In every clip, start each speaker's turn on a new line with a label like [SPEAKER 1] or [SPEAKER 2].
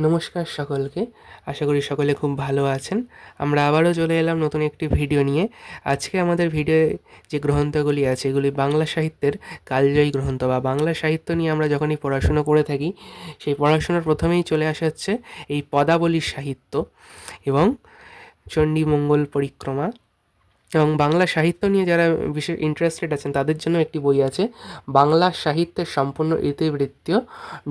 [SPEAKER 1] নমস্কার সকলকে। আশা করি সকলে খুব ভালো আছেন। আমরা আবারও চলে এলাম নতুন একটি ভিডিও নিয়ে। আজকে আমাদের ভিডিওয়ে যে গ্রন্থগুলি আছে এগুলি বাংলা সাহিত্যের কালজয়ী গ্রন্থ বা বাংলা সাহিত্য নিয়ে আমরা যখনই পড়াশুনো করে থাকি সেই পড়াশোনার প্রথমেই চলে আসা হচ্ছে এই পদাবলী সাহিত্য এবং চণ্ডীমঙ্গল পরিক্রমা। এবং বাংলা সাহিত্য নিয়ে যারা বিশেষ ইন্টারেস্টেড আছেন তাদের জন্য একটি বই আছে, বাংলা সাহিত্যের সম্পূর্ণ ইতিবৃত্ত,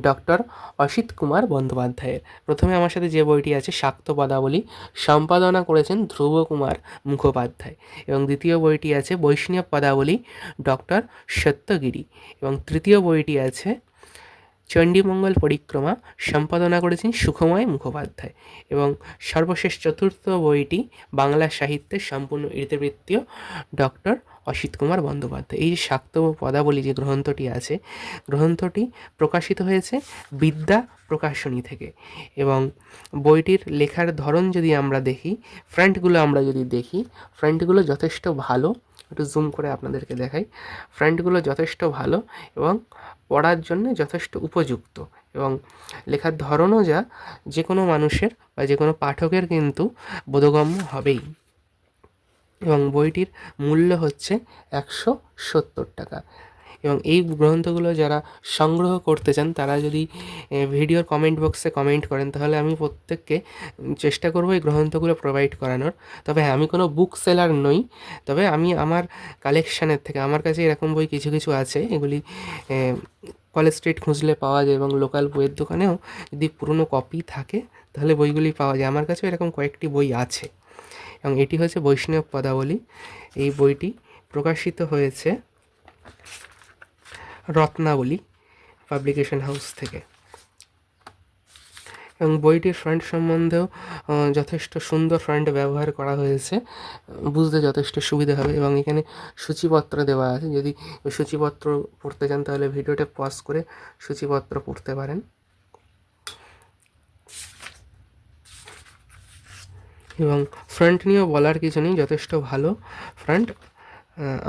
[SPEAKER 1] ডক্টর অসিত কুমার বন্দ্যোপাধ্যায়ের। প্রথমে আমার সাথে যে বইটি আছে শাক্ত পদাবলী, সম্পাদনা করেছেন ধ্রুব কুমার মুখোপাধ্যায়। এবং দ্বিতীয় বইটি আছে বৈষ্ণব পদাবলী, ডক্টর সত্যগিরি। এবং তৃতীয় বইটি আছে চণ্ডীমঙ্গল পরিক্রমা, সম্পাদনা করেছেন সুখময় মুখোপাধ্যায়। এবং সর্বশেষ চতুর্থ বইটি বাংলা সাহিত্যের সম্পূর্ণ ইতিবৃত্ত, ডক্টর অসিত কুমার বন্দ্যোপাধ্যায়। এই যে শাক্ত পদাবলী যে গ্রন্থটি আছে, গ্রন্থটি প্রকাশিত হয়েছে বিদ্যা প্রকাশনী থেকে। এবং বইটির লেখার ধরন যদি আমরা দেখি, ফ্রন্টগুলো আমরা যদি দেখি, ফ্রন্টগুলো যথেষ্ট ভালো। একটু জুম করে আপনাদেরকে দেখাই। ফ্রন্টগুলো যথেষ্ট ভালো এবং পড়ার জন্য যথেষ্ট উপযুক্ত। এবং লেখার ধরনও যা, যে কোনো মানুষের বা যে কোনো পাঠকের কিন্তু বোধগম্য হবেই। এবং বইটির মূল্য হচ্ছে 170 টাকা। এবং এই গ্রন্থগুলো যারা সংগ্রহ করতে চান তারা যদি ভিডিওর কমেন্ট বক্সে কমেন্ট করেন তাহলে আমি প্রত্যেককে চেষ্টা করব এই গ্রন্থগুলো প্রোভাইড করানোর। তবে হ্যাঁ, আমি কোনো বুক সেলার নই, তবে আমি আমার কালেকশানের থেকে, আমার কাছে এরকম বই কিছু কিছু আছে, এগুলি কলেজ স্ট্রিট খুঁজলে পাওয়া যায় এবং লোকাল বইয়ের দোকানেও যদি পুরনো কপি থাকে তাহলে বইগুলি পাওয়া যায়। আমার কাছেও এরকম কয়েকটি বই আছে। এবং এটি হচ্ছে বৈষ্ণব পদাবলী। এই বইটি প্রকাশিত হয়েছে রত্নাবলী পাবলিকেশন হাউস থেকে। এবং বইটির ফ্রন্ট সম্বন্ধেও যথেষ্ট সুন্দর ফ্রন্ট ব্যবহার করা হয়েছে, বুঝতে যথেষ্ট সুবিধা হবে। এবং এখানে সূচিপত্র দেওয়া আছে, যদি সূচিপত্র পড়তে চান তাহলে ভিডিওটা পজ করে সূচিপত্র পড়তে পারেন। এবং ফ্রন্ট নিয়েও বলার কিছু নেই, যথেষ্ট ভালো ফ্রন্ট,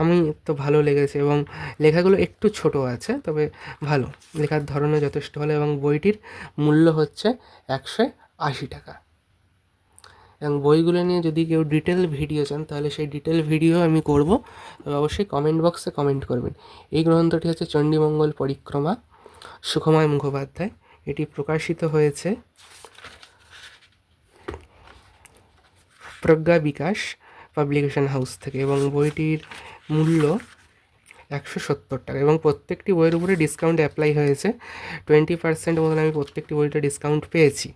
[SPEAKER 1] আমি তো ভালো লেগেছে। এবং লেখাগুলো একটু ছোট আছে, তবে ভালো, লেখার ধরনও যথেষ্ট ভালো। এবং বইটির মূল্য হচ্ছে 180 টাকা। এবং বইগুলো নিয়ে যদি কেউ ডিটেল ভিডিও চান তাহলে সেই ডিটেল ভিডিও আমি করব, তবে অবশ্যই কমেন্ট বক্সে কমেন্ট করবেন। এই গ্রন্থটি হচ্ছে চণ্ডীমঙ্গল পরিক্রমা, সুখময় মুখোপাধ্যায়। এটি প্রকাশিত হয়েছে প্রজ্ঞা বিকাশ পাবলিকেশন হাউস থেকে। এবং বইটির মূল্য 170 টাকা। এবং প্রত্যেকটি বইয়ের উপরে ডিসকাউন্ট অ্যাপ্লাই হয়েছে, 20% মতন আমি প্রত্যেকটি বইটা ডিসকাউন্ট পেয়েছি।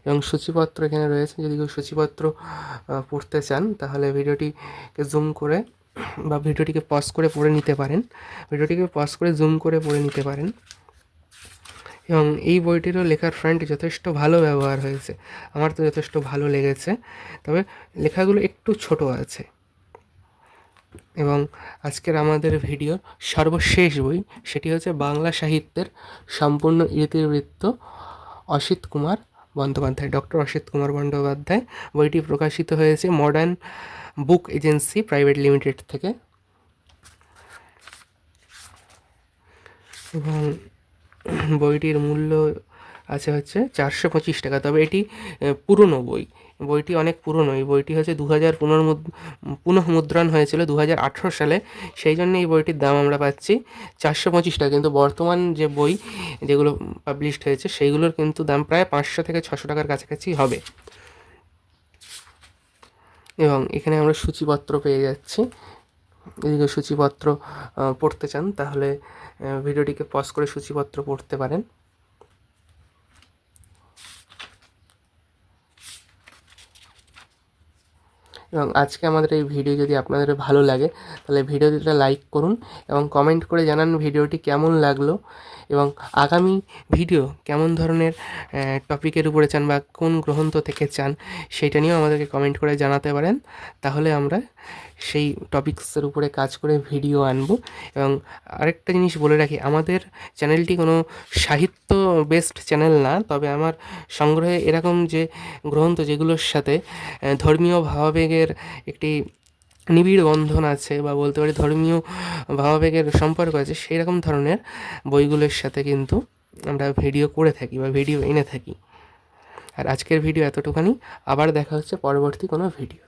[SPEAKER 1] এবং সূচিপত্র এখানে রয়েছে, যদি কেউ সূচিপত্র পড়তে চান তাহলে ভিডিওটিকে জুম করে বা ভিডিওটিকে পজ করে পড়ে নিতে পারেন, ভিডিওটিকে পজ করে জুম করে পড়ে নিতে পারেন। এবং এই বইটিরও লেখার ফ্রন্ট যথেষ্ট ভালো ব্যবহার হয়েছে, আমার তো যথেষ্ট ভালো লেগেছে, তবে লেখাগুলো একটু ছোট আছে। এবং আজকের আমাদের ভিডিওর সর্বশেষ বই, সেটি হচ্ছে বাংলা সাহিত্যের সম্পূর্ণ ইতিবৃত্ত, অসিত কুমার বন্দ্যোপাধ্যায়, ডক্টর অসিত কুমার বন্দ্যোপাধ্যায়। বইটি প্রকাশিত হয়েছে modern book agency private limited থেকে। এবং বইটির মূল্য আছে হচ্ছে 425 টাকা। তবে এটি পুরনো বই, বইটি অনেক পুরনো। এই বইটি হচ্ছে 2000 পুনঃমুদ্রণ হয়েছিল 2018 সালে, সেই জন্য এই বইটির দাম আমরা পাচ্ছি 425 টাকা। কিন্তু বর্তমান যে বই যেগুলো পাবলিশড হয়েছে সেইগুলোর কিন্তু দাম প্রায় 500 থেকে 600 টাকার কাছাকাছি হবে। এবং এখানে আমরা সূচিপত্র পেয়ে যাচ্ছি, যদি সূচিপত্র পড়তে চান তাহলে ভিডিওটিকে পজ করে সূচিপত্র পড়তে পারেন। এবং আজকে আমাদের এই ভিডিও যদি আপনাদের ভালো লাগে তাহলে ভিডিওটিটা লাইক করুন এবং কমেন্ট করে জানান ভিডিওটি কেমন লাগলো এবং আগামী ভিডিও কেমন ধরনের টপিকের উপরে চান বা কোন গ্রন্থ থেকে চান সেটা নিয়েও আমাদেরকে কমেন্ট করে জানাতে পারেন। তাহলে আমরা সেই টপিকসের উপরে কাজ করে ভিডিও আনবো। এবং আরেকটা জিনিস বলে রাখি, আমাদের চ্যানেলটি কোনো সাহিত্য বেসড চ্যানেল না, তবে আমার সংগ্রহে এরকম যে গ্রন্থ যেগুলোর সাথে ধর্মীয় ভাবাবেগের একটি নিবিড় বন্ধন আছে বা বলতে পারি ধর্মীয় ভাবাবেগের সম্পর্ক আছে, সেই রকম ধরনের বইগুলোর সাথে কিন্তু আমরা ভিডিও করে থাকি বা ভিডিও এনে থাকি। আর আজকের ভিডিও এতটুকুনি, আবার দেখা হচ্ছে পরবর্তী কোনো ভিডিও।